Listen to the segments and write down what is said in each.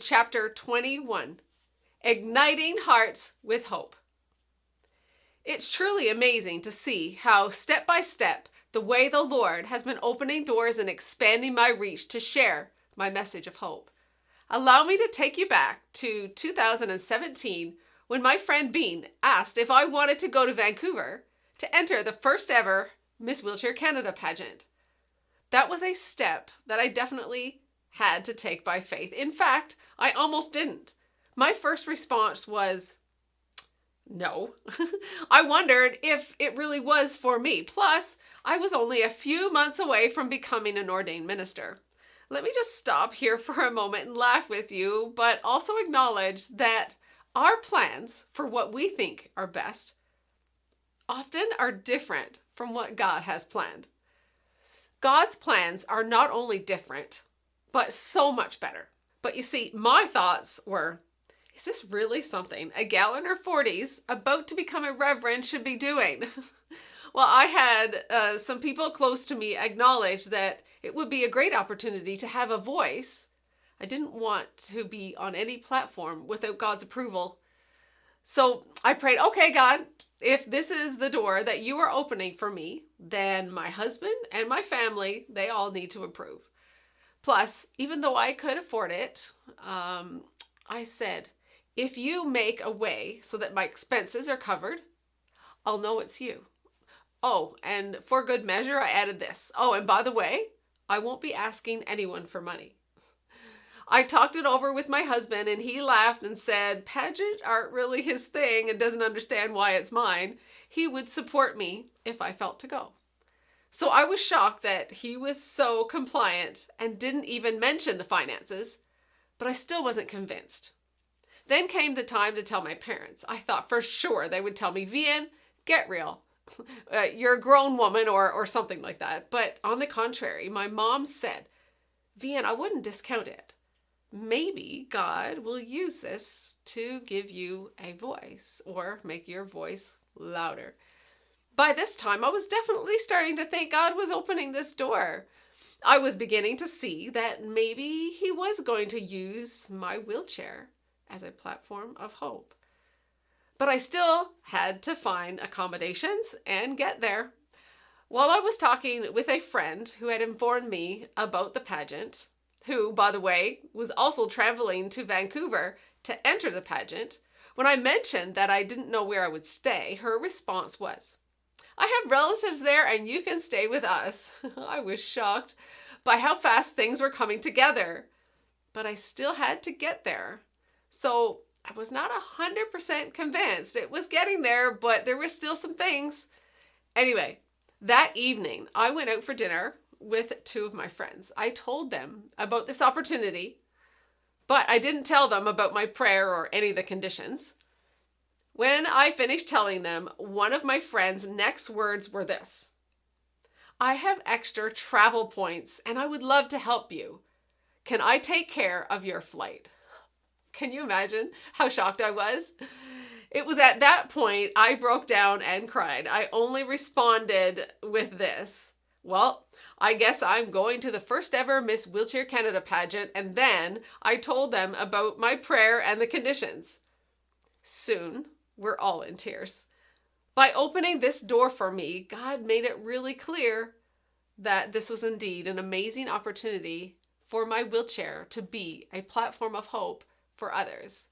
Chapter 21, Igniting Hearts with Hope. It's truly amazing to see how, step by step, the way the Lord has been opening doors and expanding my reach to share my message of hope. Allow me to take you back to 2017 when my friend Bean asked if I wanted to go to Vancouver to enter the first ever Miss Wheelchair Canada pageant. That was a step that I definitely had to take by faith. In fact, I almost didn't. My first response was no. I wondered if it really was for me. Plus, I was only a few months away from becoming an ordained minister. Let me just stop here for a moment and laugh with you, but also acknowledge that our plans for what we think are best often are different from what God has planned. God's plans are not only different, but so much better. But you see, my thoughts were, is this really something a gal in her 40s about to become a reverend should be doing? Well, I had some people close to me acknowledge that it would be a great opportunity to have a voice. I didn't want to be on any platform without God's approval. So I prayed, okay, God, if this is the door that you are opening for me, then my husband and my family, they all need to approve. Plus, even though I could afford it, I said, if you make a way so that my expenses are covered, I'll know it's you. Oh, and for good measure, I added this. Oh, and by the way, I won't be asking anyone for money. I talked it over with my husband and he laughed and said, pageant aren't really his thing and doesn't understand why it's mine. He would support me if I felt to go. So I was shocked that he was so compliant and didn't even mention the finances, but I still wasn't convinced. Then came the time to tell my parents. I thought for sure they would tell me, Vian, get real. You're a grown woman or something like that. But on the contrary, my mom said, Vian, I wouldn't discount it. Maybe God will use this to give you a voice or make your voice louder. By this time, I was definitely starting to think God was opening this door. I was beginning to see that maybe he was going to use my wheelchair as a platform of hope. But I still had to find accommodations and get there. While I was talking with a friend who had informed me about the pageant, who, by the way, was also traveling to Vancouver to enter the pageant, when I mentioned that I didn't know where I would stay, her response was, I have relatives there and you can stay with us. I was shocked by how fast things were coming together, but I still had to get there. So I was not 100% convinced. It was getting there, but there were still some things. Anyway, that evening, I went out for dinner with two of my friends. I told them about this opportunity, but I didn't tell them about my prayer or any of the conditions. When I finished telling them, one of my friend's next words were this: I have extra travel points and I would love to help you. Can I take care of your flight? Can you imagine how shocked I was? It was at that point I broke down and cried. I only responded with this: well, I guess I'm going to the first ever Miss Wheelchair Canada pageant, and then I told them about my prayer and the conditions. Soon, we're all in tears. By opening this door for me, God made it really clear that this was indeed an amazing opportunity for my wheelchair to be a platform of hope for others.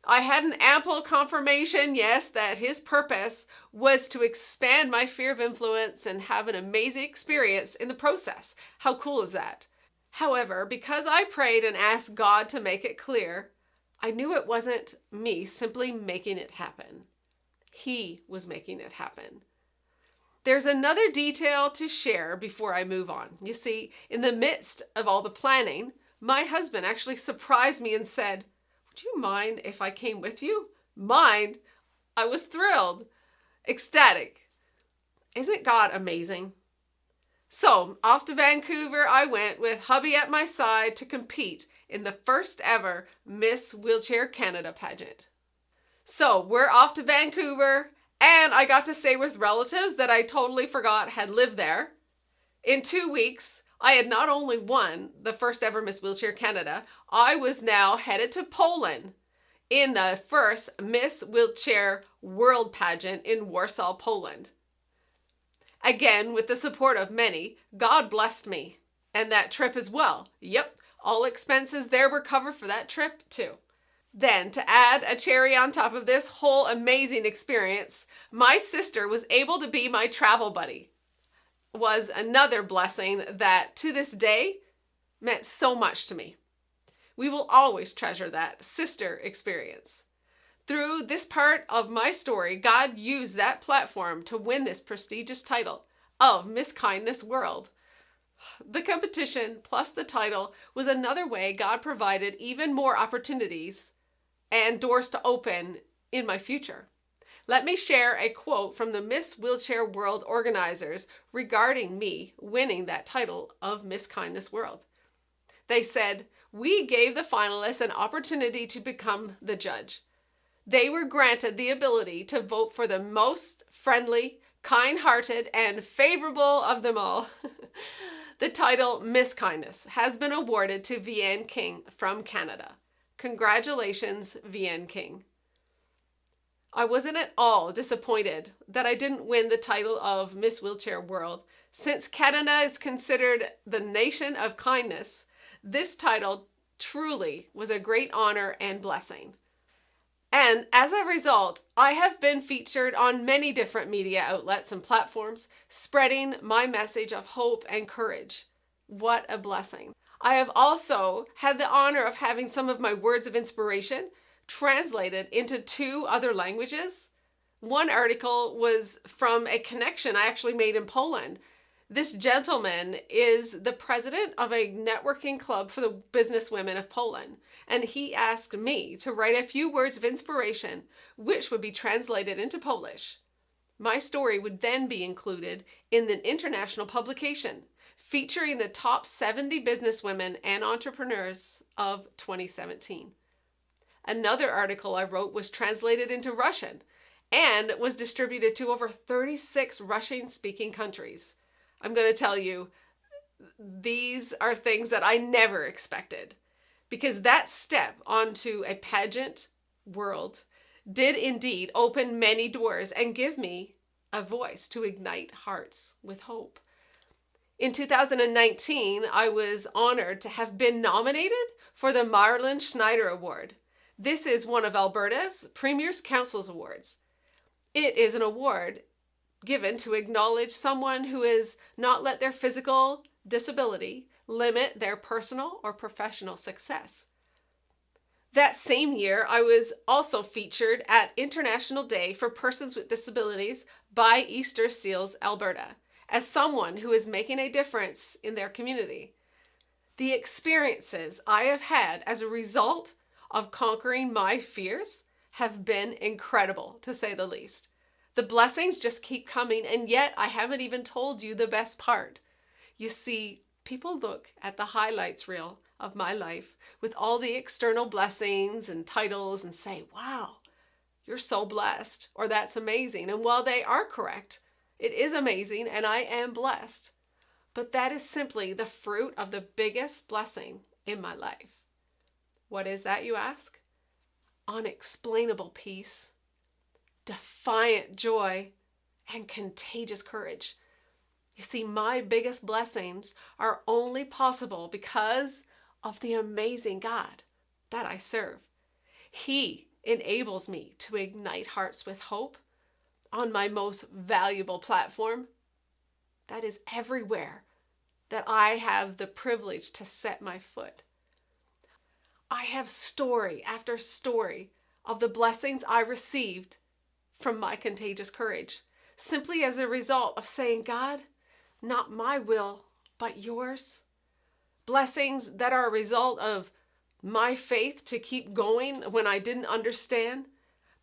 I had an ample confirmation, yes, that his purpose was to expand my sphere of influence and have an amazing experience in the process. How cool is that? However, because I prayed and asked God to make it clear, I knew it wasn't me simply making it happen. He was making it happen. There's another detail to share before I move on. You see, in the midst of all the planning, my husband actually surprised me and said, would you mind if I came with you? Mind? I was thrilled, ecstatic. Isn't God amazing? So off to Vancouver I went with hubby at my side to compete in the first ever Miss Wheelchair Canada pageant. So we're off to Vancouver, and I got to stay with relatives that I totally forgot had lived there. In 2 weeks, I had not only won the first ever Miss Wheelchair Canada, I was now headed to Poland in the first Miss Wheelchair World pageant in Warsaw, Poland. Again, with the support of many, God blessed me and that trip as well. Yep, all expenses there were covered for that trip too. Then, to add a cherry on top of this whole amazing experience, my sister was able to be my travel buddy. Was another blessing that to this day meant so much to me. We will always treasure that sister experience. Through this part of my story, God used that platform to win this prestigious title of Miss Kindness World. The competition plus the title was another way God provided even more opportunities and doors to open in my future. Let me share a quote from the Miss Wheelchair World organizers regarding me winning that title of Miss Kindness World. They said, "We gave the finalists an opportunity to become the judge. They were granted the ability to vote for the most friendly, kind-hearted, and favorable of them all." The title Miss Kindness has been awarded to Vianne King from Canada. Congratulations, Vianne King. I wasn't at all disappointed that I didn't win the title of Miss Wheelchair World. Since Canada is considered the nation of kindness, this title truly was a great honor and blessing. And as a result, I have been featured on many different media outlets and platforms, spreading my message of hope and courage. What a blessing. I have also had the honor of having some of my words of inspiration translated into 2 other languages. One article was from a connection I actually made in Poland. This gentleman is the president of a networking club for the businesswomen of Poland, and he asked me to write a few words of inspiration, which would be translated into Polish. My story would then be included in an international publication featuring the top 70 businesswomen and entrepreneurs of 2017. Another article I wrote was translated into Russian and was distributed to over 36 Russian-speaking countries. I'm going to tell you, these are things that I never expected, because that step onto a pageant world did indeed open many doors and give me a voice to ignite hearts with hope. In 2019, I was honored to have been nominated for the Marlin Schneider Award. This is one of Alberta's Premier's Council's awards. It is an award given to acknowledge someone who has not let their physical disability limit their personal or professional success. That same year, I was also featured at International Day for Persons with Disabilities by Easter Seals, Alberta, as someone who is making a difference in their community. The experiences I have had as a result of conquering my fears have been incredible, to say the least. The blessings just keep coming, and yet I haven't even told you the best part. You see, people look at the highlights reel of my life with all the external blessings and titles and say, "Wow, you're so blessed," or "That's amazing." And while they are correct, it is amazing and I am blessed. But that is simply the fruit of the biggest blessing in my life. What is that, you ask? Unexplainable peace, defiant joy, and contagious courage. You see, my biggest blessings are only possible because of the amazing God that I serve. He enables me to ignite hearts with hope on my most valuable platform. That is everywhere that I have the privilege to set my foot. I have story after story of the blessings I received from my contagious courage, simply as a result of saying, "God, not my will, but yours." Blessings that are a result of my faith to keep going when I didn't understand.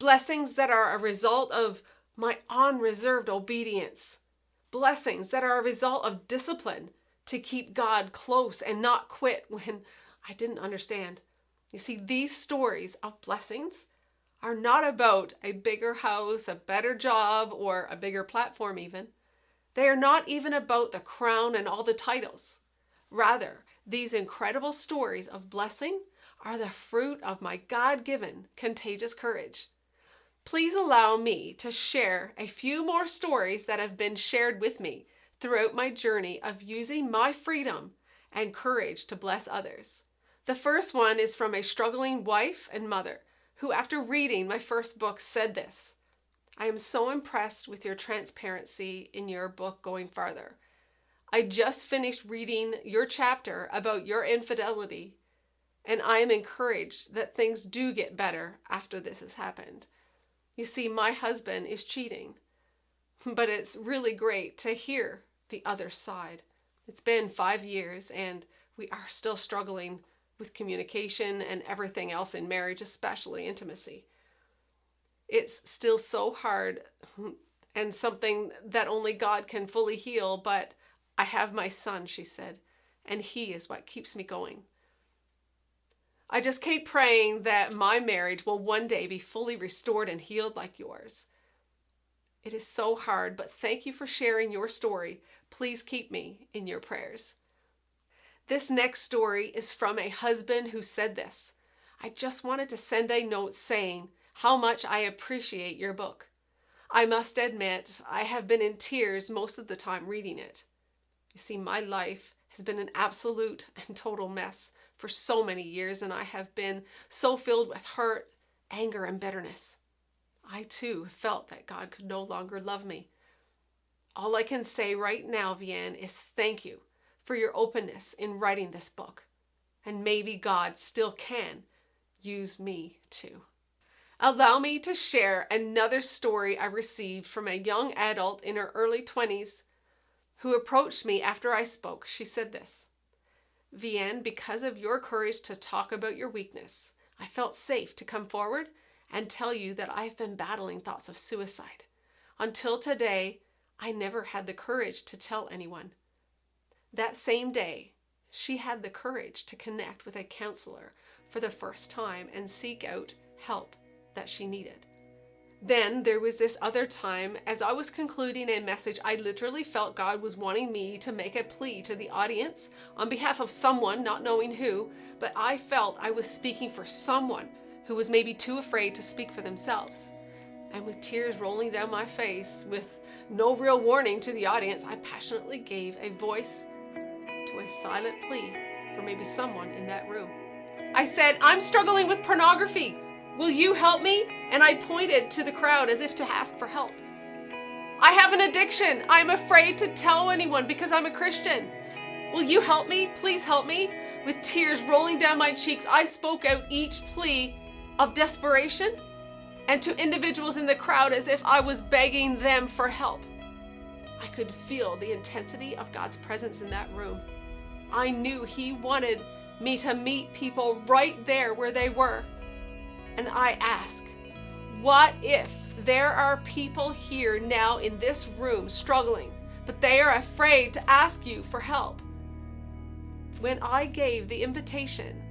Blessings that are a result of my unreserved obedience. Blessings that are a result of discipline to keep God close and not quit when I didn't understand. You see, these stories of blessings are not about a bigger house, a better job, or a bigger platform even. They are not even about the crown and all the titles. Rather, these incredible stories of blessing are the fruit of my God-given contagious courage. Please allow me to share a few more stories that have been shared with me throughout my journey of using my freedom and courage to bless others. The first one is from a struggling wife and mother who, after reading my first book, said this: "I am so impressed with your transparency in your book Going Farther. I just finished reading your chapter about your infidelity, and I am encouraged that things do get better after this has happened. You see, my husband is cheating, but it's really great to hear the other side. It's been 5 years and we are still struggling with communication and everything else in marriage, especially intimacy. It's still so hard and something that only God can fully heal, but I have my son," she said, "and he is what keeps me going. I just keep praying that my marriage will one day be fully restored and healed like yours. It is so hard, but thank you for sharing your story. Please keep me in your prayers." This next story is from a husband who said this: "I just wanted to send a note saying how much I appreciate your book. I must admit, I have been in tears most of the time reading it. You see, my life has been an absolute and total mess for so many years, and I have been so filled with hurt, anger, and bitterness. I too felt that God could no longer love me. All I can say right now, Vianne, is thank you for your openness in writing this book, and maybe God still can use me too." Allow me to share another story I received from a young adult in her early 20s who approached me after I spoke. She said this: "Vianne, because of your courage to talk about your weakness, I felt safe to come forward and tell you that I've been battling thoughts of suicide. Until today, I never had the courage to tell anyone." That same day, she had the courage to connect with a counselor for the first time and seek out help that she needed. Then there was this other time, as I was concluding a message, I literally felt God was wanting me to make a plea to the audience on behalf of someone, not knowing who, but I felt I was speaking for someone who was maybe too afraid to speak for themselves. And with tears rolling down my face, with no real warning to the audience, I passionately gave a voice to a silent plea for maybe someone in that room. I said, "I'm struggling with pornography. Will you help me?" And I pointed to the crowd as if to ask for help. "I have an addiction. I'm afraid to tell anyone because I'm a Christian. Will you help me? Please help me." With tears rolling down my cheeks, I spoke out each plea of desperation and to individuals in the crowd as if I was begging them for help. I could feel the intensity of God's presence in that room. I knew He wanted me to meet people right there where they were. And I ask, what if there are people here now in this room struggling, but they are afraid to ask you for help? When I gave the invitation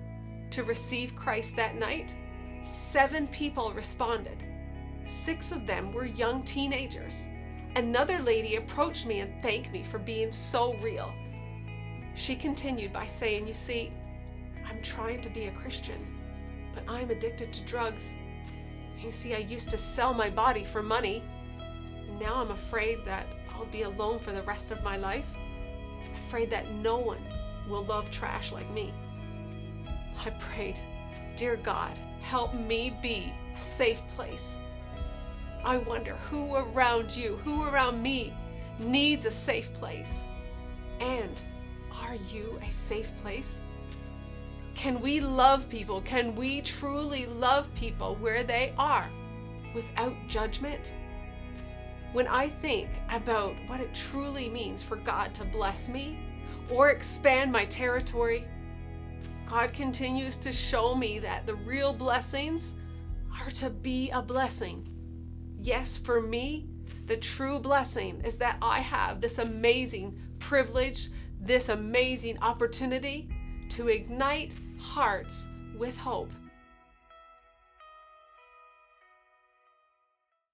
to receive Christ that night, 7 people responded. 6 of them were young teenagers. Another lady approached me and thanked me for being so real. She continued by saying, "You see, I'm trying to be a Christian, but I'm addicted to drugs. You see, I used to sell my body for money, and now I'm afraid that I'll be alone for the rest of my life. Afraid that no one will love trash like me." I prayed, "Dear God, help me be a safe place." I wonder who around you, who around me needs a safe place? And are you a safe place? Can we love people? Can we truly love people where they are without judgment? When I think about what it truly means for God to bless me or expand my territory, God continues to show me that the real blessings are to be a blessing. Yes, for me, the true blessing is that I have this amazing privilege, this amazing opportunity to ignite hearts with hope